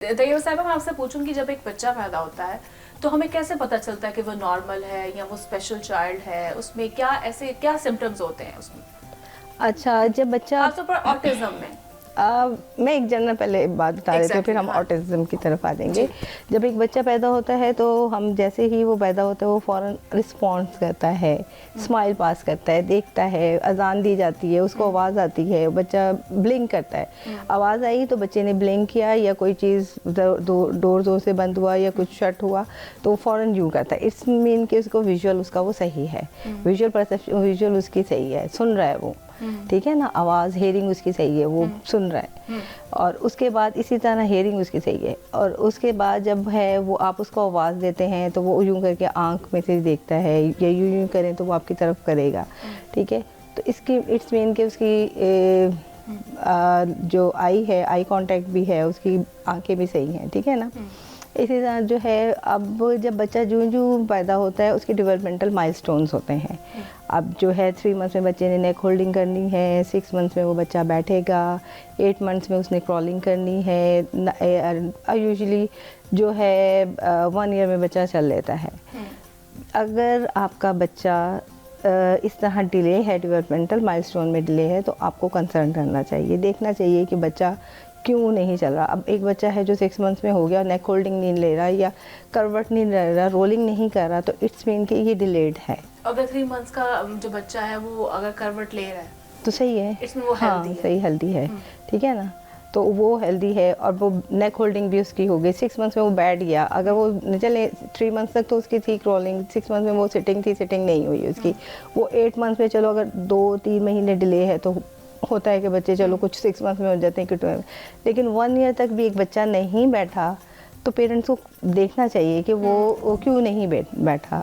तैयब साहिबा, मैं आपसे पूछूंगी, जब एक बच्चा पैदा होता है तो हमें कैसे पता चलता है कि वो नॉर्मल है या वो स्पेशल चाइल्ड है? उसमें क्या सिम्टम्स होते हैं उसमें, अच्छा, जब बच्चा खासतौर पर ऑटिज्म में? मैं एक जनरल पहले बात बता देती हूँ, फिर हम हाँ ऑटिज्म की तरफ आ जाएंगे। जी। जब एक बच्चा पैदा होता है तो हम जैसे ही वो पैदा होता है वो फ़ौरन रिस्पॉन्स करता है, स्माइल पास करता है, देखता है, अजान दी जाती है, उसको आवाज़ आती है, बच्चा ब्लिंक करता है। आवाज़ आई तो बच्चे ने ब्लिंक किया, या कोई चीज़ डोर ज़ोर से बंद हुआ या कुछ शट हुआ तो फ़ौरन यूँ करता है। इट्स मीन कि उसको विजुअल उसका वो सही है, विजुअल परसेप्शन विजुअल उसकी सही है, सुन रहा है वो, ठीक है ना, आवाज़ हेयरिंग उसकी सही है, वो सुन रहा है। और उसके बाद इसी तरह हेयरिंग उसकी सही है, और उसके बाद जब है वो आप उसको आवाज़ देते हैं तो वो यूँ करके आँख में से देखता है, या यूँ करें तो वो आपकी तरफ करेगा, ठीक है। तो इसकी इट्स मीन कि उसकी जो आई है, आई कांटेक्ट भी है, उसकी आंखें भी सही हैं, ठीक है ना। इसी तरह जो है, अब जब बच्चा जूं पैदा होता है उसके डेवलपमेंटल माइलस्टोन्स होते हैं। अब जो है 3 मंथ्स में बच्चे ने नेक होल्डिंग करनी है, 6 मंथ्स में वो बच्चा बैठेगा, 8 मंथ्स में उसने क्रॉलिंग करनी है, यूजुअली जो है 1 ईयर में बच्चा चल लेता है। अगर आपका बच्चा इस तरह डिले है, डेवलपमेंटल माइलस्टोन में डिले है, तो आपको कंसर्न करना चाहिए, देखना चाहिए कि बच्चा क्यों नहीं चल रहा। अब एक बच्चा है जो 6 मंथ्स में हो गया, नेक होल्डिंग नहीं ले रहा या करवट नहीं ले रहा, रोलिंग नहीं कर रहा, तो इट्स मीन कि ये डिलेड है। अगर 3 मंथ्स का जो बच्चा है वो अगर करवट ले रहा है तो सही है, इसमें वो हाँ हेल्दी है। सही हेल्दी है, ठीक है ना, तो वो हेल्दी है और वो नेक होल्डिंग भी उसकी हो गई। 6 मंथ्स में वो बैठ गया, अगर वो चले 3 मंथ्स तक तो उसकी थी क्रॉलिंग, 6 मंथ्स में वो सिटिंग थी, सिटिंग नहीं हुई उसकी, वो 8 मंथ्स में चलो अगर 2-3 महीने डिले है तो होता है कि बच्चे चलो कुछ 6 मंथ्स में हो जाते हैं कि 12, लेकिन 1 ईयर तक भी एक बच्चा नहीं बैठा तो पेरेंट्स को देखना चाहिए कि वो क्यों नहीं बैठा,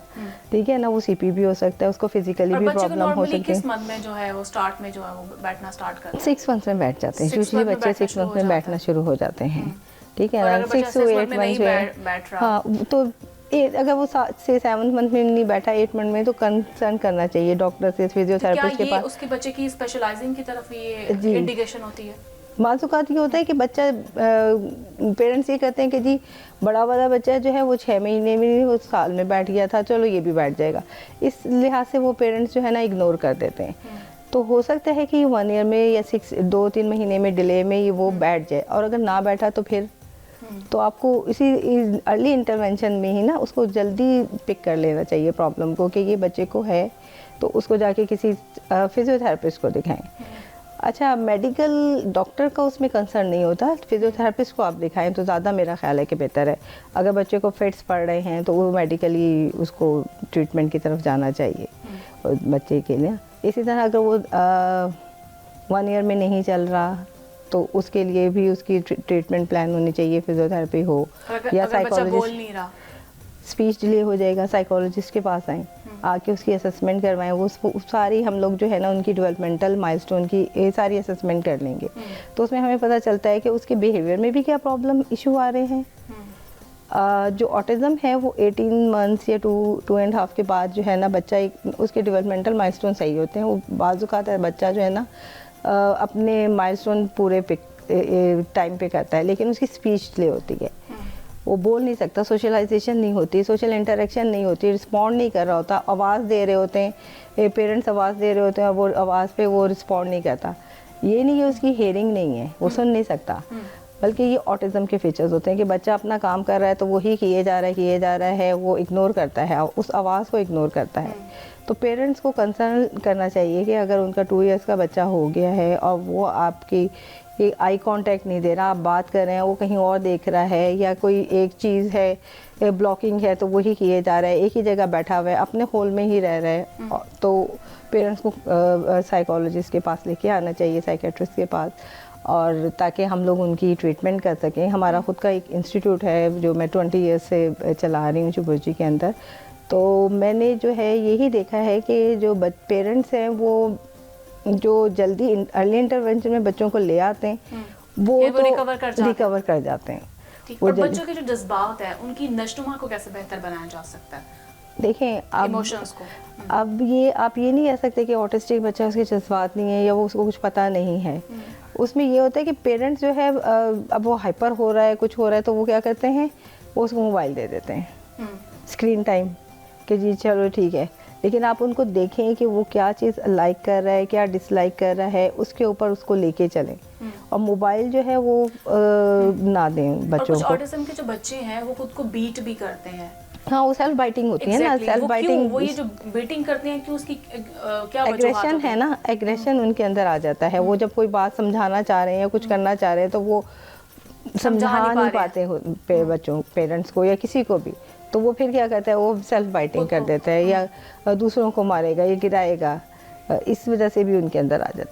ठीक है ना। वो सीपी भी हो सकता है, उसको फिजिकली भी प्रॉब्लम हो सकती है। किस मंथ में जो है वो स्टार्ट में जो है वो बैठना स्टार्ट करता है? 6 मंथ्स में बैठ जाते हैं यूजुअली बच्चे, 6 मंथ्स में बैठना शुरू हो जाते हैं, ठीक है ना। 6 to 8 मंथ्स में बैठ रहा, हाँ, तो अगर वो 7 मंथ में नहीं बैठा, 8 मंथ में, तो कंसर्न करना चाहिए डॉक्टर से, फिजियोथेरेपिस्ट के पास। उसके बच्चे की स्पेशलाइजिंग की तरफ ये इंडिकेशन होती है? मासूकात ये होता है कि बच्चा पेरेंट्स ये कहते हैं कि जी बड़ा वाला बच्चा जो है वो 6 महीने में नहीं, वो साल में बैठ गया था, चलो ये भी बैठ जाएगा, इस लिहाज से वो पेरेंट्स जो है ना इग्नोर कर देते हैं। तो हो सकता है कि 1 ईयर में या 2-3 महीने में डिले में ये वो बैठ जाए, और अगर ना बैठा तो फिर तो आपको इसी अर्ली इंटरवेंशन में ही ना उसको जल्दी पिक कर लेना चाहिए प्रॉब्लम को, कि ये बच्चे को है, तो उसको जाके किसी फिजियोथेरेपिस्ट को दिखाएं। अच्छा, मेडिकल डॉक्टर का उसमें कंसर्न नहीं होता, फिजियोथेरेपिस्ट को आप दिखाएं तो ज़्यादा मेरा ख्याल है कि बेहतर है। अगर बच्चे को फिट्स पड़ रहे हैं तो वो मेडिकली उसको ट्रीटमेंट की तरफ जाना चाहिए बच्चे के लिए। इसी तरह अगर वो 1 ईयर में नहीं चल रहा तो उसके लिए भी उसकी ट्रीटमेंट प्लान होनी चाहिए, फिजियोथेरेपी हो या साइकोलॉजिस्ट। स्पीच डिले हो जाएगा, साइकोलॉजिस्ट के पास आएँ, आके उसकी असेसमेंट करवाएं, वो सारी हम लोग जो है ना उनकी डेवलपमेंटल माइलस्टोन की ये सारी असेसमेंट कर लेंगे, तो उसमें हमें पता चलता है कि उसके बिहेवियर में भी क्या प्रॉब्लम इशू आ रहे हैं। जो ऑटिज़म है वो 18 मंथ्स या 2.5 के बाद जो है ना बच्चा उसके डेवलपमेंटल माइलस्टोन सही होते हैं। वो बाज़-औक़ात है बच्चा जो है ना अपने माइलस्टोन पूरे टाइम पे करता है, लेकिन उसकी स्पीच डिले होती है, वो बोल नहीं सकता, सोशलाइजेशन नहीं होती, सोशल इंटरेक्शन नहीं होती, रिस्पॉन्ड नहीं कर रहा होता, आवाज़ दे रहे होते हैं, पेरेंट्स आवाज़ दे रहे होते हैं और वो आवाज़ पे वो रिस्पॉन्ड नहीं करता। ये नहीं है उसकी हेयरिंग नहीं है, वो सुन नहीं सकता, बल्कि ये ऑटिज़म के फीचर्स होते हैं कि बच्चा अपना काम कर रहा है तो वही किए जा रहा है, वो इग्नोर करता है, उस आवाज़ को इग्नोर करता है। तो पेरेंट्स को कंसर्न करना चाहिए कि अगर उनका 2 इयर्स का बच्चा हो गया है और वो आपकी आई कांटेक्ट नहीं दे रहा, आप बात कर रहे हैं वो कहीं और देख रहा है, या कोई एक चीज़ है ब्लॉकिंग है तो वही किए जा रहा है, एक ही जगह बैठा हुआ है, अपने होल में ही रह रहा है, तो पेरेंट्स को साइकोलॉजिस्ट के पास लेके आना चाहिए, साइकेट्रिस्ट के पास, और ताकि हम लोग उनकी ट्रीटमेंट कर सकें। हमारा ख़ुद का एक इंस्टीट्यूट है जो मैं 20 ईयर्स से चला रही हूँ चुबुर्जी के अंदर। तो मैंने जो है यही देखा है कि जो पेरेंट्स हैं वो जो जल्दी अर्ली इंटरवेंशन में बच्चों को ले आते हैं वो तो रिकवर कर जाते हैं। और बच्चों के जो जज्बात हैं उनकी नशनुमा को कैसे बेहतर बनाया जा सकता है? देखें, इमोशंस को अब आप ये नहीं कह सकते कि ऑटिस्टिक बच्चा उसके जज्बात नहीं है या वो उसको कुछ पता नहीं है, उसमें ये होता है कि पेरेंट्स जो है अब वो हाइपर हो रहा है, कुछ हो रहा है, तो वो क्या करते हैं, वो उसको मोबाइल दे देते हैं, स्क्रीन टाइम, कि जी चलो ठीक है। लेकिन आप उनको देखें कि वो क्या चीज़ लाइक कर रहा है, क्या डिसलाइक कर रहा है, उसके ऊपर उसको लेके चलें। और मोबाइल जो है वो ना दें बच्चों और कुछ को। ऑटिज्म के जो बच्चे हैं वो खुद को बीट भी करते हैं। हाँ, वो सेल्फ बाइटिंग होती है ना, सेल्फ वो बाइटिंग, वो ये जो बीटिंग करते हैं कि उसकी क्या एग्रेशन है ना, एग्रेशन उनके अंदर आ जाता है। वो जब कोई बात समझाना चाह रहे हैं या कुछ करना चाह रहे हैं तो वो समझा नहीं पाते बच्चों, पेरेंट्स को या किसी को भी, तो वो फिर क्या करता है, वो सेल्फ बाइटिंग कर देता है या दूसरों को मारेगा या गिराएगा, इस वजह से भी उनके अंदर आ जाता